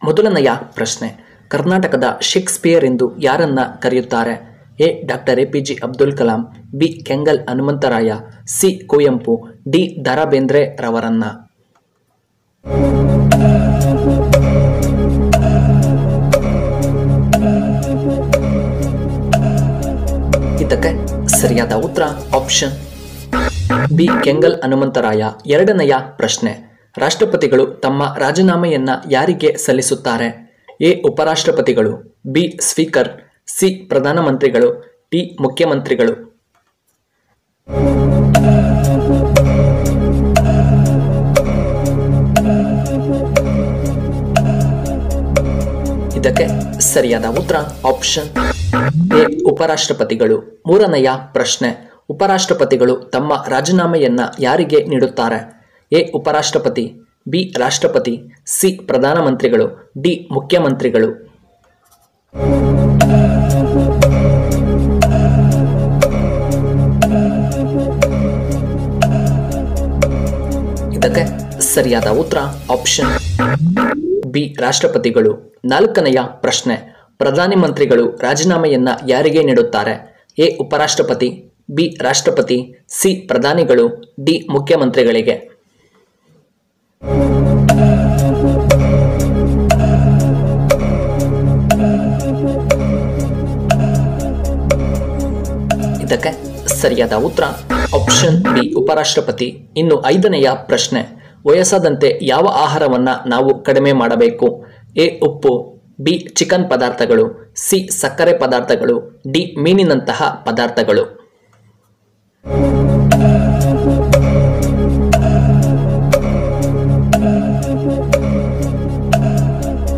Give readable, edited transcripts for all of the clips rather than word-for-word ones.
ಮೊದಲನೆಯ ಪ್ರಶ್ನೆ, ಕರ್ನಾಟಕದ ಶೇಕ್ಸ್ಪಿಯರ್ ಎಂದು ಯಾರನ್ನ ಕರೆಯುತ್ತಾರೆ? A. Doctor APJ. Abdul Kalam, B. Kengal Hanumantharaya, C. Kuvempu, D. Da. Ra Bendre ರವರನ್ನ. ಇದಕ್ಕೆ ಸರಿಯಾದ ಉತ್ತರ ಆಪ್ಷನ್ ಬಿ. ಕೆಂಗಲ್ ಹನುಮಂತರಾಯ. ಎರಡನೆಯ ಪ್ರಶ್ನೆ, ರಾಷ್ಟ್ರಪತಿಗಳು ತಮ್ಮ ರಾಜೀನಾಮೆಯನ್ನ ಯಾರಿಗೆ ಸಲ್ಲಿಸುತ್ತಾರೆ? ಎ. ಉಪರಾಷ್ಟ್ರಪತಿಗಳು, ಬಿ. Speaker, C. ಪ್ರಧಾನಮಂತ್ರಿಗಳು, ಡಿ. ಮುಖ್ಯಮಂತ್ರಿಗಳು. ಇದಕ್ಕೆ ಸರಿಯಾದ ಉತ್ತರ ಆಪ್ಷನ್ ಎ. ಉಪರಾಷ್ಟ್ರಪತಿಗಳು. ಮೂರನೆಯ ಪ್ರಶ್ನೆ, ಉಪರಾಷ್ಟ್ರಪತಿಗಳು ತಮ್ಮ ರಾಜೀನಾಮೆಯನ್ನ ಯಾರಿಗೆ ನೀಡುತ್ತಾರೆ? ಎ. ಉಪರಾಷ್ಟ್ರಪತಿ, ಬಿ. ರಾಷ್ಟ್ರಪತಿ, ಸಿ. ಪ್ರಧಾನಮಂತ್ರಿಗಳು, ಡಿ. ಮುಖ್ಯಮಂತ್ರಿಗಳು. ಇದಕ್ಕೆ ಸರಿಯಾದ ಉತ್ತರ ಆಪ್ಷನ್ ಬಿ. ರಾಷ್ಟ್ರಪತಿಗಳು. ನಾಲ್ಕನೆಯ ಪ್ರಶ್ನೆ, ಪ್ರಧಾನಿ ಮಂತ್ರಿಗಳು ರಾಜೀನಾಮೆಯನ್ನ ಯಾರಿಗೆ ನೀಡುತ್ತಾರೆ? ಎ. ಉಪರಾಷ್ಟ್ರಪತಿ, ಬಿ. ರಾಷ್ಟ್ರಪತಿ, ಸಿ. ಪ್ರಧಾನಿಗಳು, ಡಿ. ಮುಖ್ಯಮಂತ್ರಿಗಳಿಗೆ. ಇದಕ್ಕೆ ಸರಿಯಾದ ಉತ್ತರ ಆಪ್ಷನ್ ಬಿ. ಉಪರಾಷ್ಟ್ರಪತಿ. ಇನ್ನು ಐದನೆಯ ಪ್ರಶ್ನೆ, ವಯಸ್ಸಾದಂತೆ ಯಾವ ಆಹಾರವನ್ನ ನಾವು ಕಡಿಮೆ ಮಾಡಬೇಕು? ಎ. ಉಪ್ಪು, ಬಿ. ಚಿಕನ್ ಪದಾರ್ಥಗಳು, ಸಿ. ಸಕ್ಕರೆ ಪದಾರ್ಥಗಳು, ಡಿ. ಮೀನಿನಂತಹ ಪದಾರ್ಥಗಳು.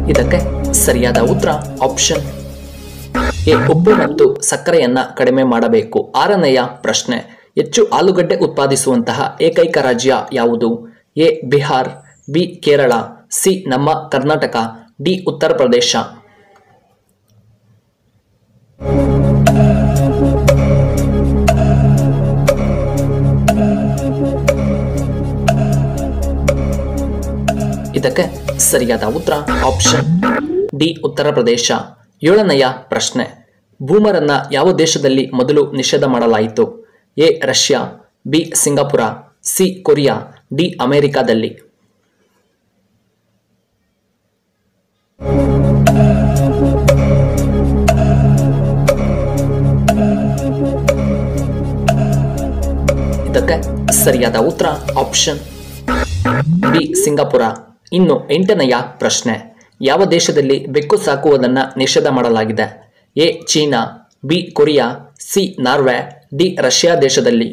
ಇದಕ್ಕೆ ಸರಿಯಾದ ಉತ್ತರ ಆಪ್ಷನ್ ಎ. ಉಪ್ಪು ಮತ್ತು ಸಕ್ಕರೆಯನ್ನ ಕಡಿಮೆ ಮಾಡಬೇಕು. ಆರನೆಯ ಪ್ರಶ್ನೆ, ಹೆಚ್ಚು ಆಲೂಗಡ್ಡೆ ಉತ್ಪಾದಿಸುವಂತಹ ಏಕೈಕ ರಾಜ್ಯ ಯಾವುದು? A. Bihar, B. Kerala, C. ನಮ್ಮ ಕರ್ನಾಟಕ, ಡಿ. ಉತ್ತರ ಪ್ರದೇಶ. ಇದಕ್ಕೆ ಸರಿಯಾದ ಉತ್ತರ ಆಪ್ಷನ್ ಡಿ. ಉತ್ತರ ಪ್ರದೇಶ. ಏಳನೆಯ ಪ್ರಶ್ನೆ, ಬೂಮರನ್ನ ಯಾವ ದೇಶದಲ್ಲಿ ಮೊದಲು ನಿಷೇಧ ಮಾಡಲಾಯಿತು? A. Russia, B. Singapore, C. Korea, D. ಅಮೆರಿಕಾದಲ್ಲಿ. ಇದಕ್ಕೆ ಸರಿಯಾದ ಉತ್ತರ ಆಪ್ಷನ್ ಬಿ. ಸಿಂಗಾಪುರ. ಇನ್ನು ಎಂಟನೆಯ ಪ್ರಶ್ನೆ, ಯಾವ ದೇಶದಲ್ಲಿ ಬೆಕ್ಕು ಸಾಕುವುದನ್ನ ನಿಷೇಧ ಮಾಡಲಾಗಿದೆ? A. China, B. Korea, C. Norway, D. Russia ದೇಶದಲ್ಲಿ.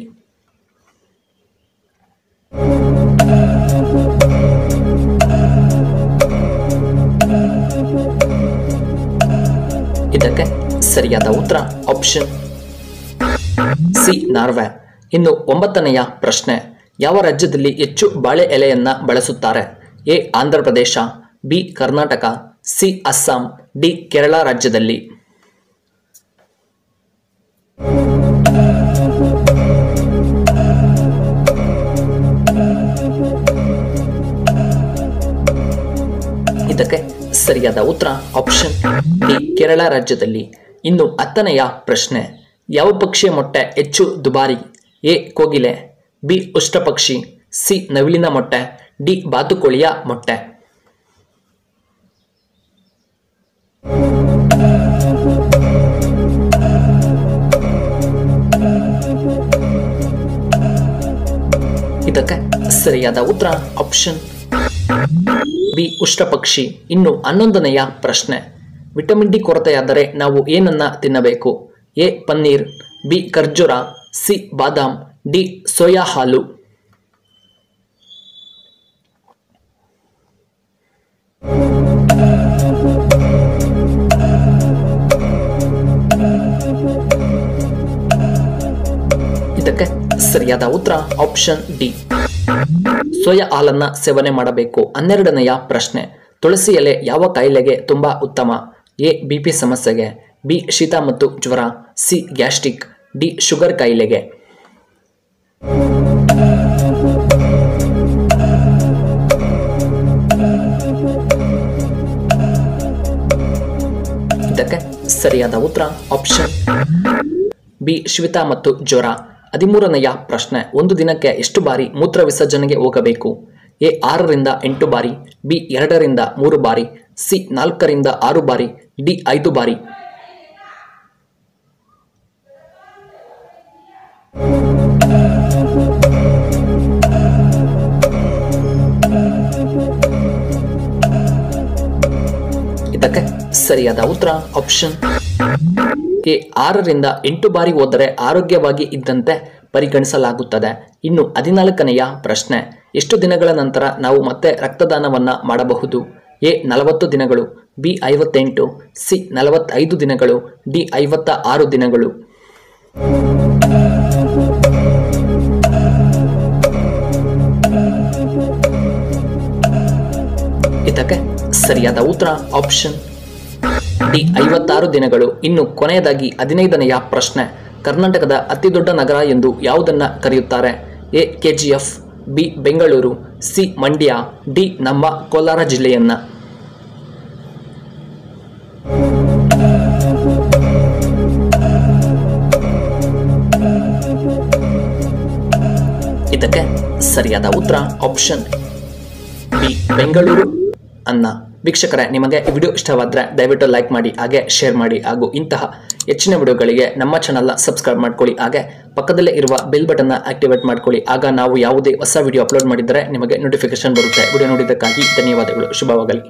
ಇದಕ್ಕೆ ಸರಿಯಾದ ಉತ್ತರ ಆಪ್ಷನ್ ಸಿ. ನಾರ್ವೆ. ಇನ್ನು ಒಂಬತ್ತನೆಯ ಪ್ರಶ್ನೆ, ಯಾವ ರಾಜ್ಯದಲ್ಲಿ ಹೆಚ್ಚು ಬಾಳೆ ಎಲೆಯನ್ನ ಬಳಸುತ್ತಾರೆ? A. Andhra Pradesh, B. Karnataka, C. Assam, D. Kerala ರಾಜ್ಯದಲ್ಲಿ. ಇದಕ್ಕೆ ಸರಿಯಾದ ಉತ್ತರ ಆಪ್ಷನ್ ಡಿ. ಕೇರಳ ರಾಜ್ಯದಲ್ಲಿ. ಇನ್ನು ಹತ್ತನೆಯ ಪ್ರಶ್ನೆ, ಯಾವ ಪಕ್ಷಿಯ ಮೊಟ್ಟೆ ಹೆಚ್ಚು ದುಬಾರಿ? ಎ. ಕೋಗಿಲೆ, ಬಿ. ಉಷ್ಟ್ರಪಕ್ಷಿ, ಸಿ. ನವಿಲಿನ ಮೊಟ್ಟೆ, ಡಿ. ಬಾತುಕೋಳಿಯ ಮೊಟ್ಟೆ. ಇದಕ್ಕೆ ಸರಿಯಾದ ಉತ್ತರ ಆಪ್ಷನ್ ಬಿ. ಉಷ್ಟ್ರಪಕ್ಷಿ. ಇನ್ನು 11ನೆಯ ಪ್ರಶ್ನೆ, ವಿಟಮಿನ್ ಡಿ ಕೊರತೆಯಾದರೆ ನಾವು ಏನನ್ನ ತಿನ್ನಬೇಕು? ಎ. ಪನ್ನೀರ್, ಬಿ. ಖರ್ಜೂರ, ಸಿ. ಬಾದಾಮ್, ಡಿ. ಸೋಯಾ ಹಾಲು. ಇದಕ್ಕೆ ಸರಿಯಾದ ಉತ್ತರ ಆಪ್ಷನ್ ಡಿ. ಸೋಯಾ ಹಾಲನ್ನ ಸೇವನೆ ಮಾಡಬೇಕು. 12ನೆಯ ಪ್ರಶ್ನೆ, ತುಳಸಿ ಎಲೆ ಯಾವ ಕಾಯಿಲೆಗೆ ತುಂಬಾ ಉತ್ತಮ? ಎ. ಬಿಪಿ ಸಮಸ್ಯೆಗೆ, ಬಿ. ಶೀತ ಮತ್ತು ಜ್ವರ, ಸಿ. Gastric, D. ಶುಗರ್ ಕಾಯಿಲೆಗೆ. ಸರಿಯಾದ ಉತ್ತರ ಆಪ್ಷನ್ ಬಿ ಶ್ವೇತಾ ಮತ್ತು ಜ್ವರ. 13ನೆಯ ಪ್ರಶ್ನೆ, ಒಂದು ದಿನಕ್ಕೆ ಎಷ್ಟು ಬಾರಿ ಮೂತ್ರ ವಿಸರ್ಜನೆಗೆ ಹೋಗಬೇಕು? ಎ 6ರಿಂದ 8 ಬಾರಿ, ಬಿ 2ರಿಂದ 3 ಬಾರಿ, ಸಿ 4ರಿಂದ 6 ಬಾರಿ, ಡಿ 5 ಬಾರಿ. ಇದಕ್ಕೆ ಸರಿಯಾದ ಉತ್ತರ ಆಪ್ಷನ್ ಎ 6ರಿಂದ 8 ಬಾರಿ ಹೋದರೆ ಆರೋಗ್ಯವಾಗಿ ಇದ್ದಂತೆ ಪರಿಗಣಿಸಲಾಗುತ್ತದೆ. ಇನ್ನು 14ನೆಯ ಪ್ರಶ್ನೆ, ಎಷ್ಟು ದಿನಗಳ ನಂತರ ನಾವು ಮತ್ತೆ ರಕ್ತದಾನವನ್ನ ಮಾಡಬಹುದು? ಎ 40 ದಿನಗಳು, ಬಿ 58, ಸಿ 45 ದಿನಗಳು, ಡಿ 56 ದಿನಗಳು. ಇದಕ್ಕೆ ಸರಿಯಾದ ಉತ್ತರ ಆಪ್ಷನ್ ಡಿ 56 ದಿನಗಳು. ಇನ್ನು ಕೊನೆಯದಾಗಿ 15ನೆಯ ಪ್ರಶ್ನೆ, ಕರ್ನಾಟಕದ ಅತಿ ದೊಡ್ಡ ನಗರ ಎಂದು ಯಾವುದನ್ನ ಕರೆಯುತ್ತಾರೆ? A KGF, B Bengaluru, C Mandya, D ನಮ್ಮ ಕೋಲಾರ ಜಿಲ್ಲೆಯನ್ನ. ಇದಕ್ಕೆ ಸರಿಯಾದ ಉತ್ತರ ಆಪ್ಷನ್ ಬಿ ಬೆಂಗಳೂರು ಅನ್ನ. ವೀಕ್ಷಕರೇ, ನಿಮಗೆ ಈ ವಿಡಿಯೋ ಇಷ್ಟವಾದರೆ ದಯವಿಟ್ಟು ಲೈಕ್ ಮಾಡಿ, ಹಾಗೆ ಶೇರ್ ಮಾಡಿ, ಹಾಗೂ ಇಂತಹ ಹೆಚ್ಚಿನ ವಿಡಿಯೋಗಳಿಗೆ ನಮ್ಮ ಚಾನಲ್ನ ಸಬ್ಸ್ಕ್ರೈಬ್ ಮಾಡ್ಕೊಳ್ಳಿ. ಹಾಗೆ ಪಕ್ಕದಲ್ಲೇ ಇರುವ ಬೆಲ್ ಬಟನ್ನ ಆಕ್ಟಿವೇಟ್ ಮಾಡ್ಕೊಳ್ಳಿ. ಆಗ ನಾವು ಯಾವುದೇ ಹೊಸ ವಿಡಿಯೋ ಅಪ್ಲೋಡ್ ಮಾಡಿದರೆ ನಿಮಗೆ ನೋಟಿಫಿಕೇಶನ್ ಬರುತ್ತೆ. ವಿಡಿಯೋ ನೋಡಿದ್ದಕ್ಕಾಗಿ ಧನ್ಯವಾದಗಳು. ಶುಭವಾಗಲಿ.